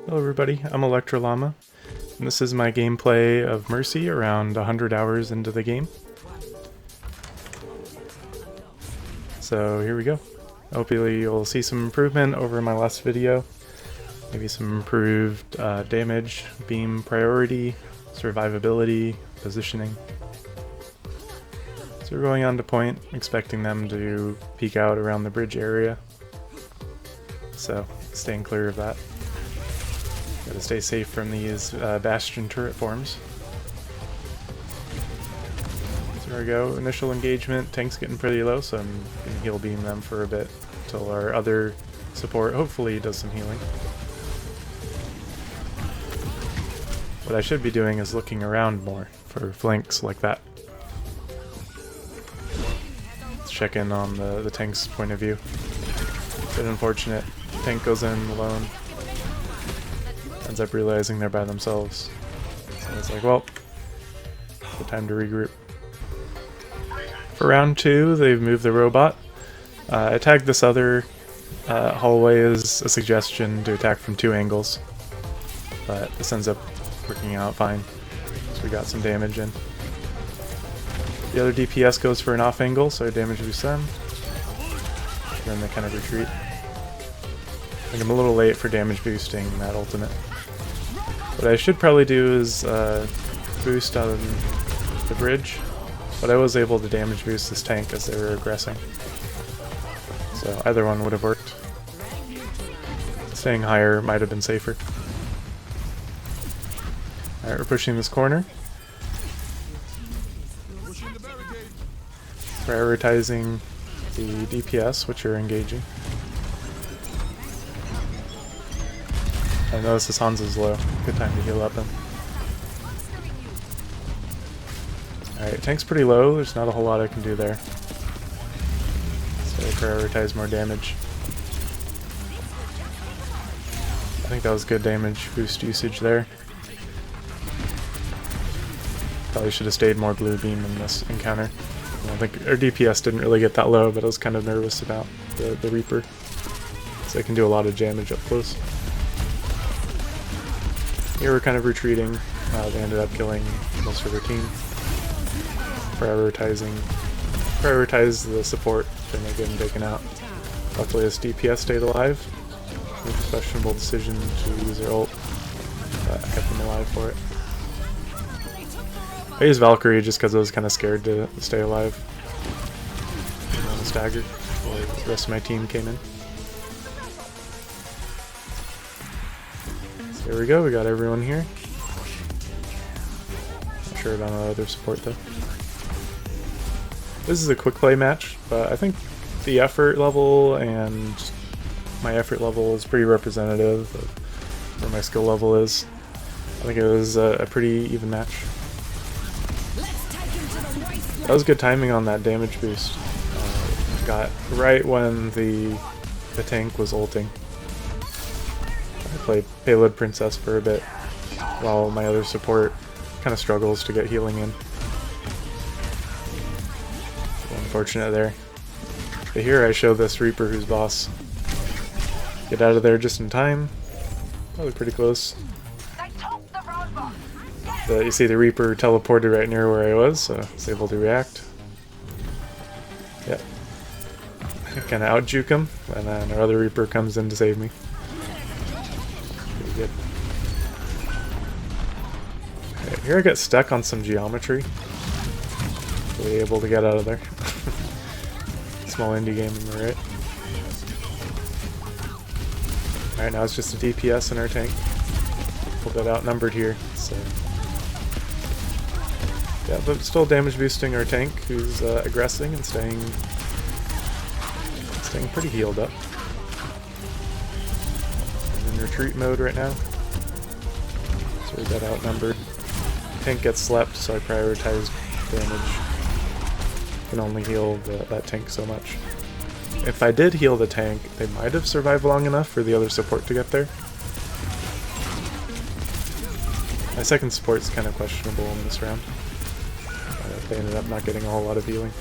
Hello everybody, I'm Electrolama, and this is my gameplay of Mercy around 100 hours into the game. So here we go. Hopefully you'll see some improvement over my last video. Maybe some improved damage, beam priority, survivability, positioning. So we're going on to point, expecting them to peek out around the bridge area. So staying clear of that. Gotta stay safe from these bastion turret forms. So there we go, initial engagement, tank's getting pretty low, so I'm gonna heal beam them for a bit until our other support hopefully does some healing. What I should be doing is looking around more for flanks like that. Let's check in on the tank's point of view. Bit unfortunate, tank goes in alone. Ends up realizing they're by themselves. So it's like, well, good time to regroup. For round 2, they've moved the robot. I tagged this other hallway as a suggestion to attack from 2 angles, but this ends up working out fine. So we got some damage in. The other DPS goes for an off angle, so I damage boost them. Then they kind of retreat. I think I'm a little late for damage boosting that ultimate. What I should probably do is boost on the bridge, but I was able to damage boost this tank as they were aggressing. So either one would have worked. Staying higher might have been safer. Alright, we're pushing this corner. Prioritizing the DPS, which are engaging. I notice this Hanzo's low. Good time to heal up him. Alright, tank's pretty low. There's not a whole lot I can do there. So I prioritize more damage. I think that was good damage boost usage there. Probably should have stayed more blue beam in this encounter. I don't think our DPS didn't really get that low, but I was kind of nervous about the Reaper. So I can do a lot of damage up close. Here we're kind of retreating. They ended up killing most of their team. Prioritize the support, then they're getting taken out. Luckily this DPS stayed alive. Questionable decision to use their ult, but I kept them alive for it. I used Valkyrie just because I was kind of scared to stay alive. On a stagger before the rest of my team came in. So there we go, we got everyone here. Not sure about the other support though. This is a quick play match, but I think the effort level and my effort level is pretty representative of where my skill level is. I think it was a pretty even match. That was good timing on that damage boost. Got right when the tank was ulting. I played Payload Princess for a bit, while my other support kind of struggles to get healing in. Unfortunate there. But here I show this Reaper who's boss. Get out of there just in time. Probably pretty close. You see the Reaper teleported right near where I was, so I was able to react. Yep. Kind of out-juke him, and then our other Reaper comes in to save me. Pretty good. Okay, here I get stuck on some geometry. Really able to get out of there. Small indie game, am I right? Alright, now it's just a DPS in our tank. We'll get outnumbered here, so... Yeah, but still damage boosting our tank, who's aggressing and staying pretty healed up. I'm in retreat mode right now, so we got outnumbered. Tank gets slept, so I prioritize damage. Can only heal that tank so much. If I did heal the tank, they might have survived long enough for the other support to get there. My second support's kind of questionable in this round. They ended up not getting a whole lot of healing.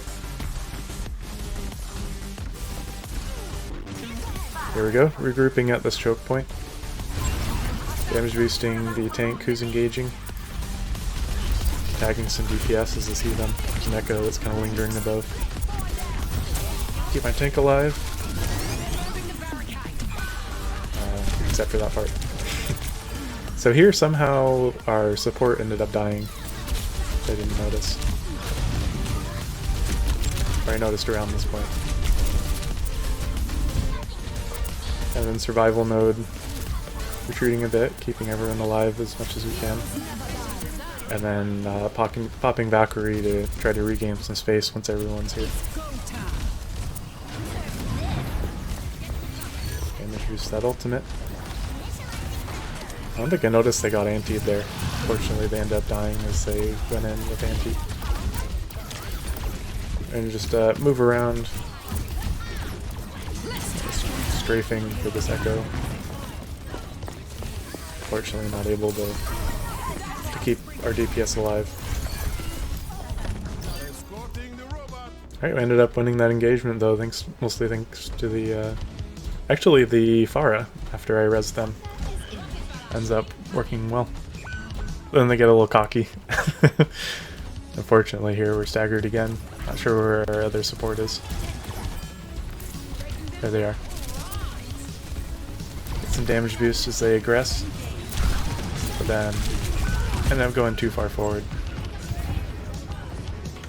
Here we go, regrouping at this choke point. Damage boosting the tank who's engaging. Tagging some DPS as I see them. There's an echo that's kind of lingering above. Keep my tank alive. Except for that part. So here somehow our support ended up dying. I didn't notice. Or I noticed around this point. And then survival mode, retreating a bit, keeping everyone alive as much as we can. And then popping Valkyrie to try to regain some space once everyone's here. Damage boost that ultimate. I don't think I noticed they got antied there. Fortunately, they ended up dying as they went in with anti. And just move around. Strafing for this echo. Fortunately, not able to keep our DPS alive. Alright, we ended up winning that engagement though, mostly thanks to the actually the Pharah, after I rezzed them. Ends up working well. Then they get a little cocky. Unfortunately here we're staggered again. Not sure where our other support is. There they are. Get some damage boost as they aggress. But then end up going too far forward.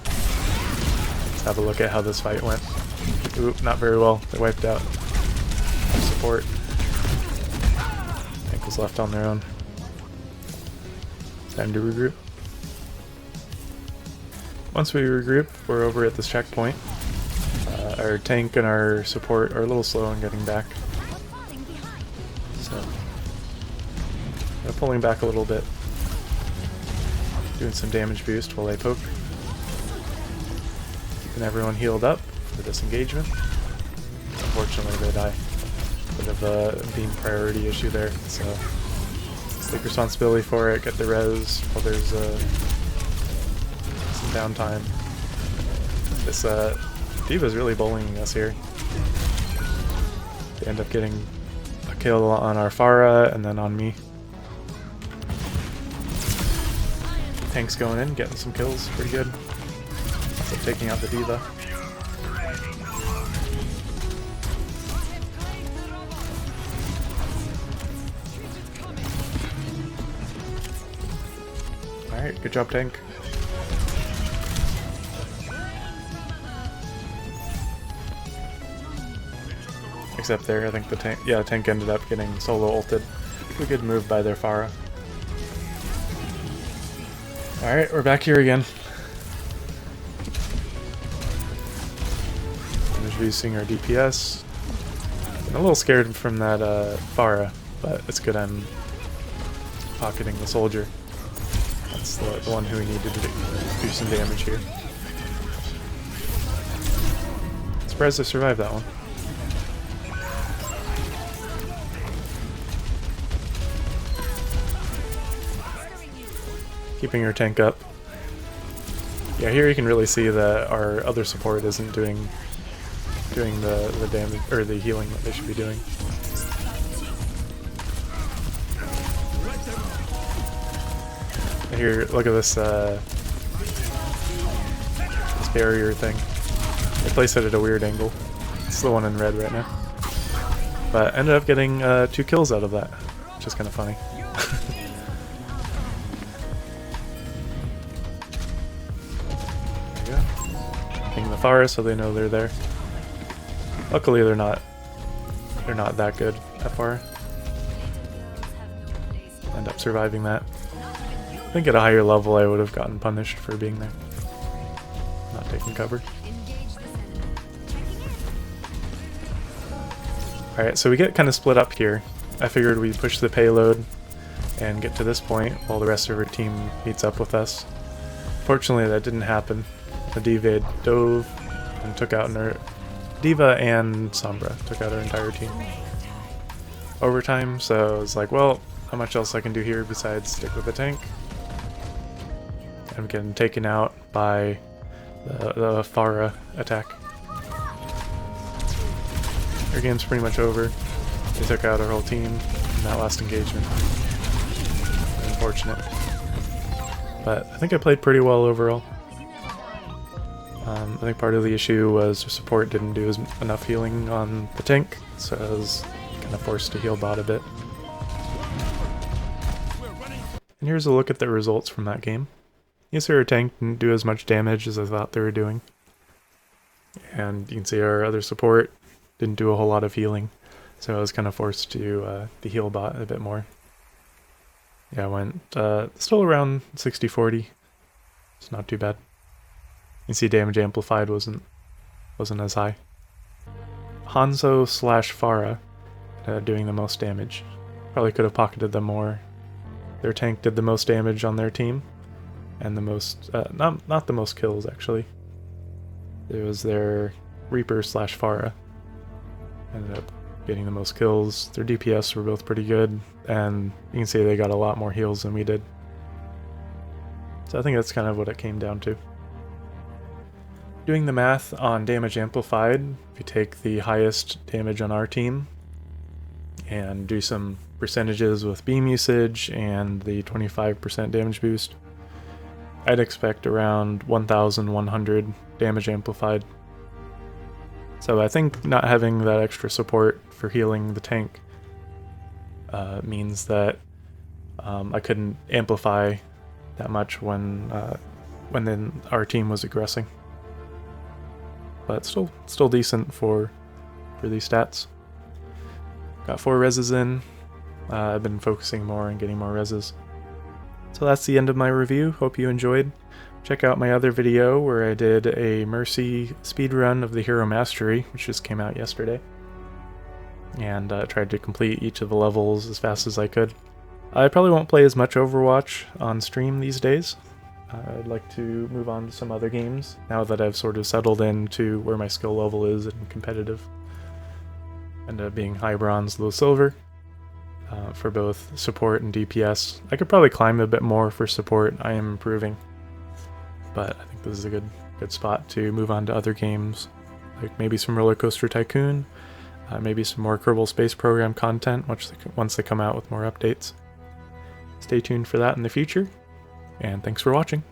Let's have a look at how this fight went. Oop, not very well. They wiped out our support. Was left on their own. Time to regroup. Once we regroup, we're over at this checkpoint. Our tank and our support are a little slow in getting back. So, pulling back a little bit. Doing some damage boost while they poke. Keeping everyone healed up for this engagement. Unfortunately, they die. Bit of a beam priority issue there, so take responsibility for it, get the res while there's some downtime. This D.Va's really bullying us here. They end up getting a kill on our Pharah and then on me. Tank's going in, getting some kills, pretty good. Also taking out the D.Va. Alright, good job, tank. Except there, I think the tank, yeah, the tank ended up getting solo ulted. A good move by their Pharah. Alright, we're back here again. Damage boosting our DPS. I'm a little scared from that Pharah, but it's good I'm pocketing the soldier. That's the one who we needed to do some damage here. Surprised I survived that one. Keeping your tank up. Yeah, here you can really see that our other support isn't doing the damage or the healing that they should be doing. Here, look at this this barrier thing. They place it at a weird angle. It's the one in red right now. But ended up getting 2 kills out of that, which is kind of funny. There you go. Ping the Pharah so they know they're there. Luckily they're not that good that far. End up surviving that. I think at a higher level I would have gotten punished for being there. Not taking cover. Alright, so we get kind of split up here. I figured we'd push the payload and get to this point while the rest of our team meets up with us. Fortunately that didn't happen. The D.Va dove and took out our D.Va and Sombra took out our entire team. Overtime, so I was like, well, how much else I can do here besides stick with the tank? I'm getting taken out by the Pharah attack. Our game's pretty much over. They took out our whole team in that last engagement. unfortunate. But I think I played pretty well overall. I think part of the issue was support didn't do enough healing on the tank, so I was kind of forced to heal bot a bit. And here's a look at the results from that game. You can see our tank didn't do as much damage as I thought they were doing. And you can see our other support didn't do a whole lot of healing, so I was kind of forced to heal bot a bit more. Yeah, I went still around 60-40. It's not too bad. You can see damage amplified wasn't as high. Hanzo slash Pharah doing the most damage. Probably could have pocketed them more. Their tank did the most damage on their team, and the most not the most kills actually. It was their Reaper slash Pharah. Ended up getting the most kills. Their DPS were both pretty good, and you can see they got a lot more heals than we did. So I think that's kind of what it came down to. Doing the math on damage amplified, if you take the highest damage on our team and do some percentages with beam usage and the 25% damage boost, I'd expect around 1,100 damage amplified. So I think not having that extra support for healing the tank means that I couldn't amplify that much when then our team was aggressing. But still decent for these stats. Got 4 reses in. I've been focusing more on getting more reses. So that's the end of my review. Hope you enjoyed. Check out my other video where I did a Mercy speedrun of the Hero Mastery, which just came out yesterday. And tried to complete each of the levels as fast as I could. I probably won't play as much Overwatch on stream these days. I'd like to move on to some other games now that I've sort of settled into where my skill level is in competitive. End up being high bronze, low silver for both support and DPS. I could probably climb a bit more for support. I am improving, but I think this is a good spot to move on to other games, like maybe some Roller Coaster Tycoon, maybe some more Kerbal Space Program content once they come out with more updates. Stay tuned for that in the future. And thanks for watching.